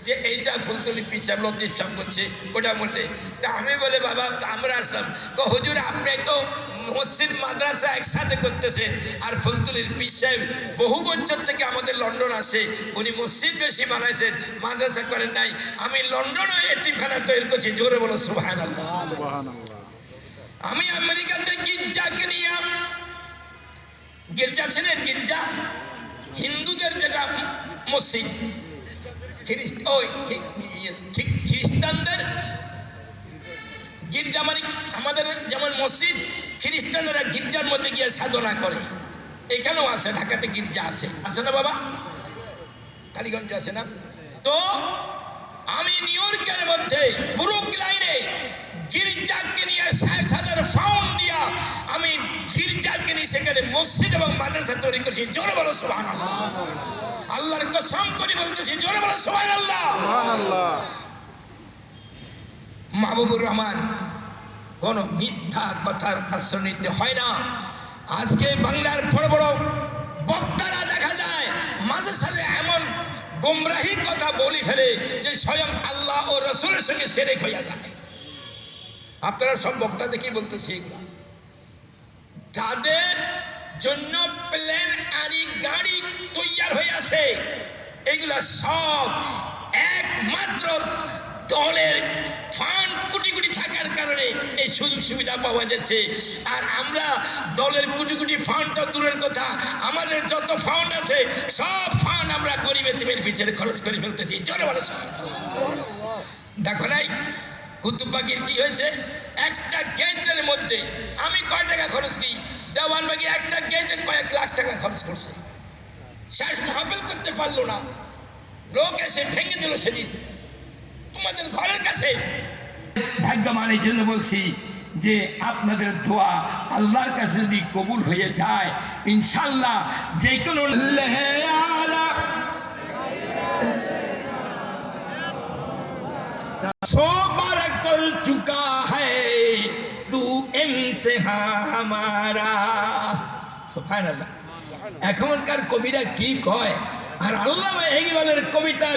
যে এইটা ফুলতলি পিসাব লতিফ সাহেব করছে, ওটা বলছে। তা আমি বলে বাবা আমরা আসলাম, হুজুর আপনি তো মসজিদ মাদ্রাসা একসাথে করতেছেন, আর ফুলতলির পীর সাহেব বহু বছর থেকে আমাদের লন্ডন আসে, উনি মসজিদ বেশি বানাইছেন, মাদ্রাসা করেন নাই। আমি লন্ডনে এতিমখানা তৈরি করছি, জোরে বলো সুবহানাল্লাহ। আমি আমেরিকাতে গির্জাকে নিয়ে, গির্জা ছিলেন, গির্জা হিন্দুদের যেটা মসজিদ, খ্রিস্টানদের গির্জা মানে আমাদের যেমন মসজিদ, খ্রিস্টানরা গির্জার মধ্যে গিয়ে সাধনা করে। এখানেও আছে, ঢাকাতে গির্জা আছে, আছে না বাবা? কালীগঞ্জে আছে না? তো আমি নিউ ইয়র্কের মধ্যে ব্রুকলাইনে গির্জাকে নিয়ে ৬০,০০০ পাউন্ড দিয়া আমি গির্জাকে নিয়ে সেখানে মসজিদ এবং মাদ্রাসা তৈরি করছি, জোরে বলো সুবহানাল্লাহ। আল্লাহর কসম করে বলতেছি, জোরে বলো সুবহানাল্লাহ। মাহবুবুর রহমান, কোন মিথ্যা কথার আশ্রয় নিতে হয় না। আজকে বাংলার বড় বড় বক্তারা দেখা যায় মাঝে সাঝে এমন গোমরাহি কথা বলি ফেলে যে স্বয়ং আল্লাহ ও রসুলের সঙ্গে শিরক হইয়া যায়। আপনারা সব বক্তা দেখি বলতেছি, এগুলা যাদের জন্য প্লেন আরি গাড়ি তৈয়ার হয়ে আছে, এগুলা সব একমাত্র দলের ফান্ড কোটি কোটি থাকার কারণে এই সুযোগ সুবিধা পাওয়া যাচ্ছে। আর আমরা দলের কোটি কোটি ফান্ডটা দূরের কথা, আমাদের যত ফান্ড আছে সব ফান্ড আমরা গরিব এতিমের পিছনে খরচ করে ফেলতেছি, জোরে বলো। দেখো নাই কুতুববাগির কি হয়েছে? একটা গেটের মধ্যে আমি কয় টাকা খরচ করি, দেওয়ানবাগি একটা গেটে কয়েক লাখ টাকা খরচ করছে, শেষ মাহফিল করতে পারলো না, লোক এসে ভেঙে দিল সেদিন তোমাদের ঘরের কাছে। ভাগ্যবান এই জন্য বলছি যে আপনাদের দোয়া আল্লাহর কাছে যদি কবুল হয়ে যায়, ইনশাল্লাহ যে কোনো सोबार कर चुका है तू इम्तिहा हमारा। সুবহানাল্লাহ। এখনকার কবিরা কি কয়, আর আল্লামা ইকবালের কবিতা